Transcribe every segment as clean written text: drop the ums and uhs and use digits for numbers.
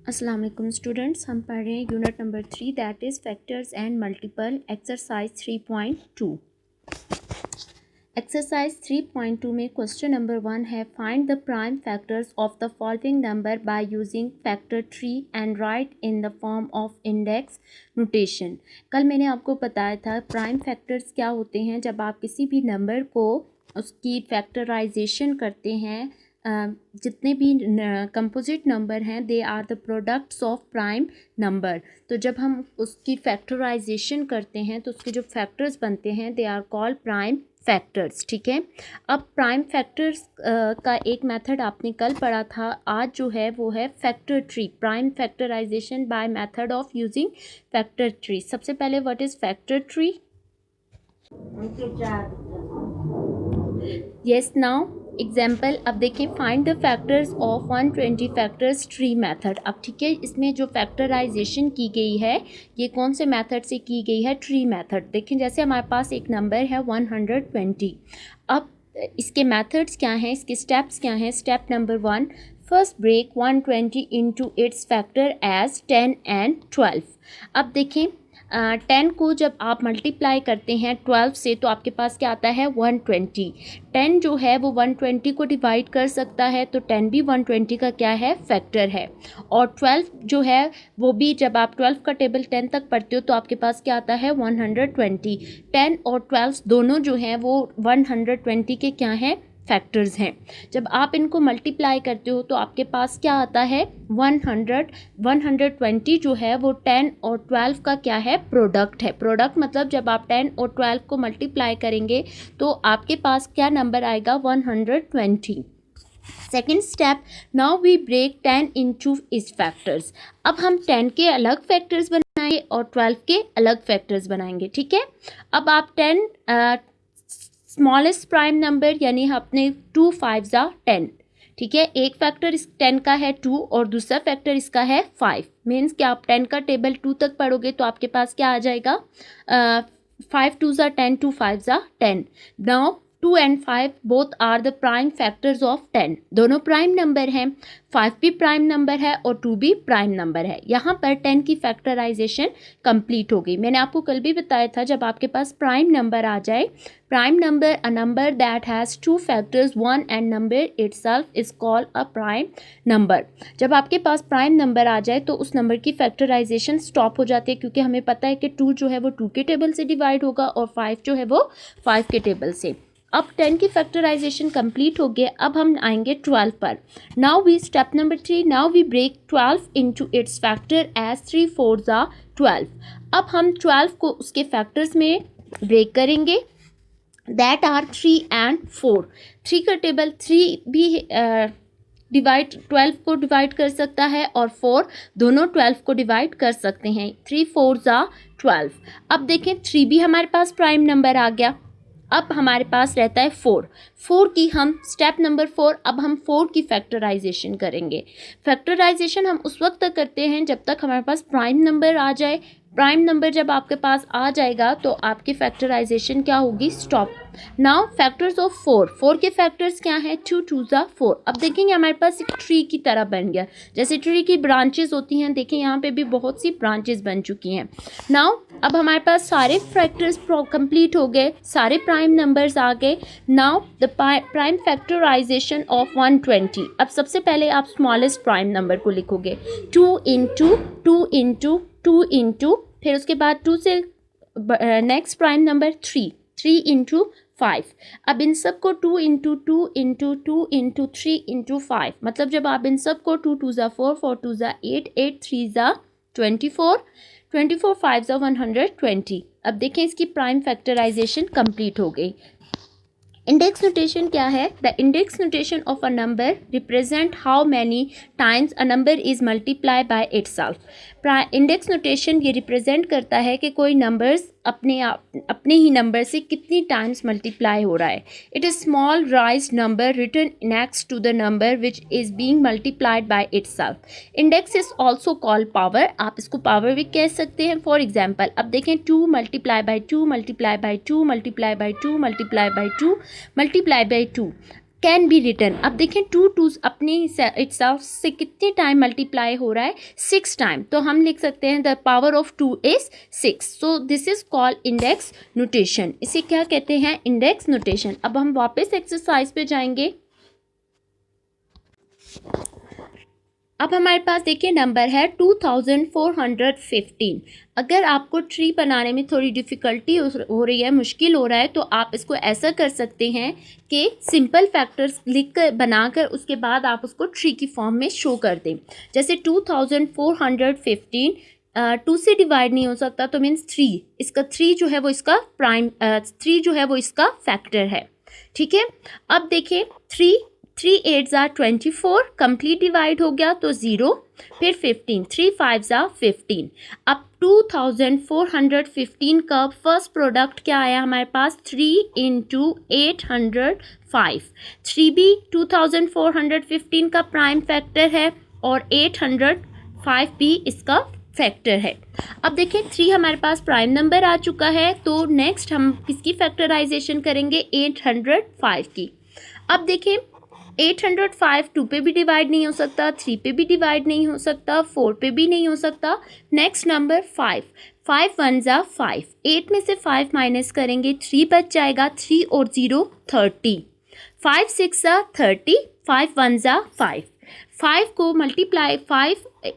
अस्सलाम वालेकुम स्टूडेंट्स, हम पढ़ रहे हैं unit number 3 that is factors and multiple exercise 3.2। Exercise 3.2 में क्वेश्चन नंबर 1 है find the prime factors of the following number by using factor tree and right in the form of index notation. कल मैंने आपको बताया था prime factors क्या होते हैं। जब आप किसी भी नंबर को उसकी फैक्टराइजेशन करते हैं, जितने भी कंपोजिट नंबर हैं they are the products of prime number. तो जब हम उसकी फैक्टराइजेशन करते हैं तो उसके जो फैक्टर्स बनते हैं they are called prime factors. ठीक है, अब प्राइम फैक्टर्स का एक मेथड आपने कल पढ़ा था, आज जो है वो है factor tree, prime factorisation by method of using factor tree. सबसे पहले what is factor tree? Yes, now example. अब देखें, find the factors of 120 factors tree method. अब ठीक है, इसमें जो फैक्टराइजेशन की गई है ये कौन से मेथड से की गई है? Tree method. देखें, जैसे हमारे पास एक नंबर है 120। अब इसके मेथड्स क्या हैं, इसके स्टेप्स क्या हैं? Step number 1, first break 120 into its factor as 10 and 12। अब देखें, 10 को जब आप मल्टीप्लाई करते हैं 12 से तो आपके पास क्या आता है? 120। 10 जो है वो 120 को डिवाइड कर सकता है, तो 10 भी 120 का क्या है? फैक्टर है। और 12 जो है वो भी, जब आप 12 का टेबल 10 तक पढ़ते हो तो आपके पास क्या आता है? 120। 10 और 12 दोनों जो हैं वो 120 के क्या हैं? फैक्टर्स हैं। जब आप इनको मल्टीप्लाई करते हो तो आपके पास क्या आता है? 120 जो है वो 10 और 12 का क्या है? प्रोडक्ट है। प्रोडक्ट मतलब जब आप 10 और 12 को मल्टीप्लाई करेंगे तो आपके पास क्या नंबर आएगा? 120। Second step, now we break 10 into its factors. अब हम 10 के अलग फैक्टर्स बनाएंगे और 12 के अलग फैक्टर्स बनाएंगे। ठीक है, अब आप 10 स्मॉलेस्ट प्राइम नंबर यानी अपने 2 5 ज़ा 10। ठीक है, एक फैक्टर इस 10 का है 2 और दूसरा फैक्टर इसका है 5। मीन्स कि आप 10 का टेबल 2 तक पढ़ोगे तो आपके पास क्या आ जाएगा? 5 2 ज़ा 10, 2 5 ज़ा 10। Now 2 and 5 both are the prime factors of 10। दोनों प्राइम नंबर हैं, 5 भी प्राइम नंबर है और 2 भी प्राइम नंबर है। यहाँ पर 10 की फैक्टराइजेशन कंप्लीट हो गई। मैंने आपको कल भी बताया था, जब आपके पास प्राइम नंबर आ जाए, prime number a number that has 2 factors 1 and number itself is called a prime number. जब आपके पास प्राइम नंबर आ जाए तो उस नंबर की फैक्टराइजेशन स्टॉप हो जाती है, क्योंकि हमें पता है कि 2 जो है वो 2 के टेबल से डिवाइड होगा और 5 जो है वो 5 के टेबल से। अब 10 की फैक्टराइजेशन कंप्लीट हो गया। अब हम आएंगे 12 पर। Now we step number 3, now we break 12 into its factor as 3 4 ज़ा 12। अब हम 12 को उसके फैक्टर्स में ब्रेक करेंगे, दैट आर 3 एंड 4। 3 का टेबल 3 भी डिवाइड 12 को डिवाइड कर सकता है और 4 दोनों 12 को डिवाइड कर सकते हैं। 3 4 ज़ा 12। अब देखें, 3 भी हमारे पास प्राइम नंबर आ गया। अब हमारे पास रहता है 4 की हम स्टेप नंबर 4, अब हम 4 की फैक्टराइजेशन करेंगे। फैक्टराइजेशन हम उस वक्त तक करते हैं जब तक हमारे पास प्राइम नंबर आ जाए। प्राइम नंबर जब आपके पास आ जाएगा तो आपकी फैक्टराइजेशन क्या होगी? स्टॉप। नाउ फैक्टर्स ऑफ 4 के फैक्टर्स क्या हैं? 2 2 ज़ा 4। अब देखेंगे हमारे पास एक ट्री की तरह बन गया, जैसे ट्री की ब्रांचेस होती हैं। देखें यहाँ पे भी बहुत सी ब्रांचेस बन चुकी हैं। नाउ अब हमारे पास सारे फैक्टर्स कंप्लीट हो गए, सारे प्राइम नंबर्स आ गए। Now the prime factorisation of 120। अब सबसे पहले आप स्मॉलेस्ट प्राइम नंबर को लिखोगे, 2 इंटू 2 इंटू 2 इंटू, फिर उसके बाद 2 से नेक्स्ट प्राइम नंबर 3 इंटू 5। अब इन सब को 2 इंटू 2 इंटू 2 इंटू 3 इंटू 5, मतलब जब आप इन सब को 2 2 ज़ा 4, 4 2 ज़ा 8, 8 3 ज़ा 24, 24 5 ज़ा 120। अब देखें इसकी प्राइम फैक्टराइजेशन कंप्लीट हो गई। इंडेक्स नोटेशन क्या है? The index notation of a number represent how many times a number is multiply by itself. Index notation ये रिप्रेजेंट करता है कि कोई नंबर्स अपने ही नंबर से कितनी टाइम्स मल्टीप्लाई हो रहा है। It is small raise number written next to the number which is being multiplied by itself. Index is also called power. आप इसको पावर भी कह सकते हैं। फॉर एग्जाम्पल, अब देखें 2 multiply by 2 multiply by 2 multiply by 2 multiply by 2 multiply by 2। Can be written. अब देखें 2 2 अपने इट्सल्फ से कितने टाइम मल्टीप्लाई हो रहा है, 6 टाइम, तो हम लिख सकते हैं the power of 2 is 6। So this is called index notation. इसे क्या कहते हैं, इंडेक्स नोटेशन। अब हम वापस एक्सरसाइज पे जाएंगे। अब हमारे पास देखिए नंबर है 2415। अगर आपको ट्री बनाने में थोड़ी डिफ़िकल्टी हो रही है, मुश्किल हो रहा है, तो आप इसको ऐसा कर सकते हैं कि सिंपल फैक्टर्स लिख कर बनाकर उसके बाद आप उसको ट्री की फॉर्म में शो कर दें। जैसे 2415 2 से डिवाइड नहीं हो सकता, तो मीन्स 3, इसका 3 जो है वो इसका प्राइम 3 जो है वो इसका फैक्टर है। ठीक है, अब देखें 3 8 ज़ा 24, कंप्लीट डिवाइड हो गया तो 0, फिर 15, 3 5 ज़ा 15। अब 2415 का फर्स्ट प्रोडक्ट क्या आया हमारे पास, 3 × 805। 3 भी 2415 का प्राइम फैक्टर है और 805 भी इसका फैक्टर है। अब देखें 3 हमारे पास प्राइम नंबर आ चुका है, तो नेक्स्ट हम किसकी फैक्टराइजेशन करेंगे, 805 की। अब देखें 805 2 पे भी डिवाइड नहीं हो सकता, 3 पे भी डिवाइड नहीं हो सकता, 4 पे भी नहीं हो सकता। नेक्स्ट नंबर 5 1 ज़ा 5, 8 में से 5 माइनस करेंगे 3 बच जाएगा, 3 और 0 30, 5 6 ज़ा 30, 5 1 ज़ा 5। 5 को मल्टीप्लाई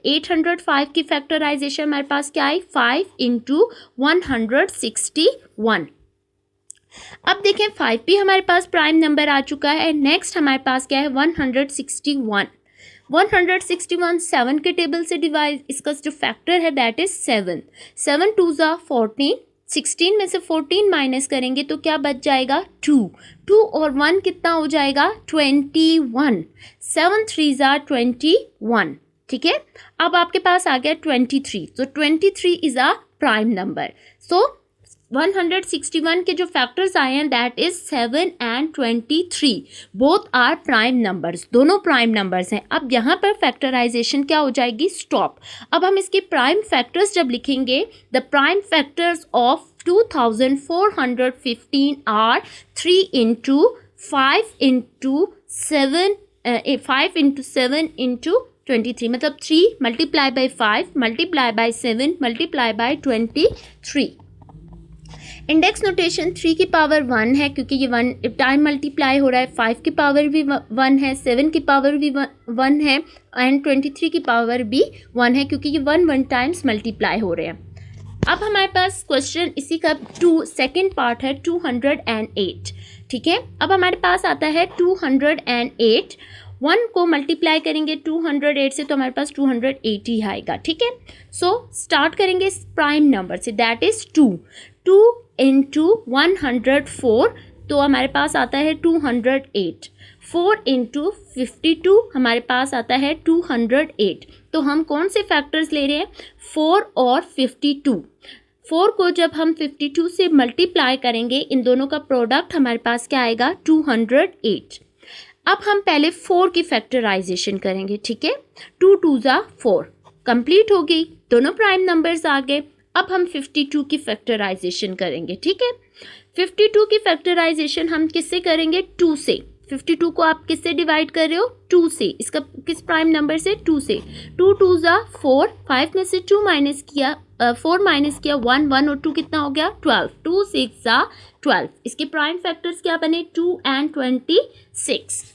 805 की फैक्टराइजेशन हमारे पास क्या आई, 5 × 161। अब देखें 5 भी हमारे पास प्राइम नंबर आ चुका है। नेक्स्ट हमारे पास क्या है, 161। 161 7 के टेबल से डिवाइड, इसका जो फैक्टर है दैट इज 7। 7 2 ज़ा 14, 16 में से 14 माइनस करेंगे तो क्या बच जाएगा, 2 और 1 कितना हो जाएगा, 21। 7 3 ज़ा 21। ठीक है, अब आपके पास आ गया 23, तो 23 is a prime number. So 161 के जो फैक्टर्स आए हैं that is 7 and 23, both are prime numbers, दोनों प्राइम नंबर्स हैं। अब यहाँ पर फैक्टराइजेशन क्या हो जाएगी, स्टॉप। अब हम इसके प्राइम फैक्टर्स जब लिखेंगे, the prime factors of 2415 are 3 × 5 × 7 5 × 7 × 23, मतलब 3 multiply by 5 multiply by 7 multiply by 23। Index notation 3 की पावर 1 है क्योंकि ये 1 टाइम मल्टीप्लाई हो रहा है, 5 की पावर भी 1 है, 7 की पावर भी 1 है एंड 23 की पावर भी 1 है क्योंकि ये 1 टाइम्स मल्टीप्लाई हो रहे हैं। अब हमारे पास क्वेश्चन इसी का सेकेंड पार्ट है 208। ठीक है, अब हमारे पास आता है 208, 1 को मल्टीप्लाई करेंगे 208 से तो हमारे पास 280 आएगा। ठीक है, सो स्टार्ट करेंगे prime number say that is 2 × 104, तो हमारे पास आता है 208। 4 × 52 हमारे पास आता है 208। तो हम कौन से फैक्टर्स ले रहे हैं, 4 और 52। 4 को जब हम 52 से मल्टीप्लाई करेंगे, इन दोनों का प्रोडक्ट हमारे पास क्या आएगा, 208। अब हम पहले 4 की फैक्टराइजेशन करेंगे। ठीक है, 2 2 ज़ा 4, कंप्लीट हो गई, दोनों प्राइम नंबर्स आ गए। अब हम 52 की फैक्टराइजेशन करेंगे। ठीक है, 52 की फैक्टराइजेशन हम किससे करेंगे, 2 से। 52 को आप किससे डिवाइड कर रहे हो, 2 से, इसका किस प्राइम नंबर से, 2 से। 2 2 ज़ा 4, 5 में से 2 माइनस किया 4 माइनस किया 1 1 और 2 कितना हो गया, 12। 2 6 ज़ा 12, इसके प्राइम फैक्टर्स क्या बने, 2 and 26।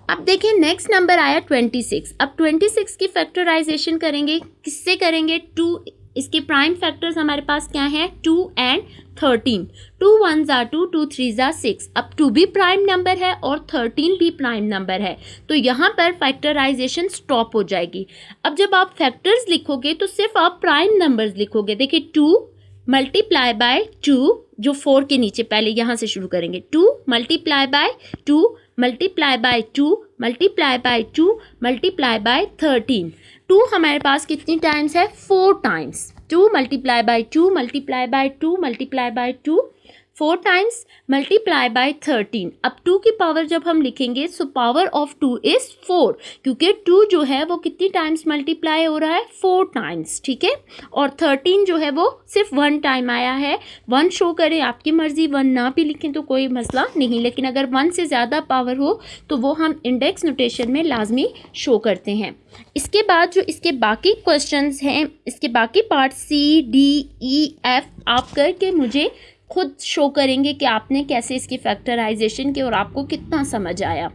अब देखिए नेक्स्ट नंबर आया 26। अब 26 की फैक्टराइजेशन करेंगे, किससे करेंगे, 2, इसके प्राइम फैक्टर्स हमारे पास क्या हैं, 2 and 13। 2 1 ज़ा 2, 2 3 ज़ा 6। अब 2 भी प्राइम नंबर है और 13 भी प्राइम नंबर है, तो यहाँ पर फैक्टराइजेशन स्टॉप हो जाएगी। अब जब आप फैक्टर्स लिखोगे तो सिर्फ आप प्राइम नंबर्स लिखोगे। देखिए 2 मल्टीप्लाई बाय 2, जो 4 के नीचे, पहले यहाँ से शुरू करेंगे, 2 multiply by 2 multiply by 2 multiply by 2 multiply by 13। 2 हमारे पास कितनी टाइम्स है, 4 times. 2 multiply by 2 multiply by 2 multiply by 2 4 times multiply by 13। अब 2 की पावर जब हम लिखेंगे सो पावर ऑफ 2 इज़ 4, क्योंकि 2 जो है वो कितनी टाइम्स मल्टीप्लाई हो रहा है, 4 टाइम्स, ठीक है। और 13 जो है वो सिर्फ 1 टाइम आया है। 1 शो करें, आपकी मर्ज़ी, 1 ना भी लिखें तो कोई मसला नहीं, लेकिन अगर 1 से ज़्यादा पावर हो तो वो हम इंडेक्स नोटेशन में लाजमी शो करते हैं। इसके बाद जो इसके बाकी क्वेश्चंस हैं, इसके बाकी part C, D, E, F आप करके मुझे खुद शो करेंगे कि आपने कैसे इसकी फैक्टराइजेशन की और आपको कितना समझ आया।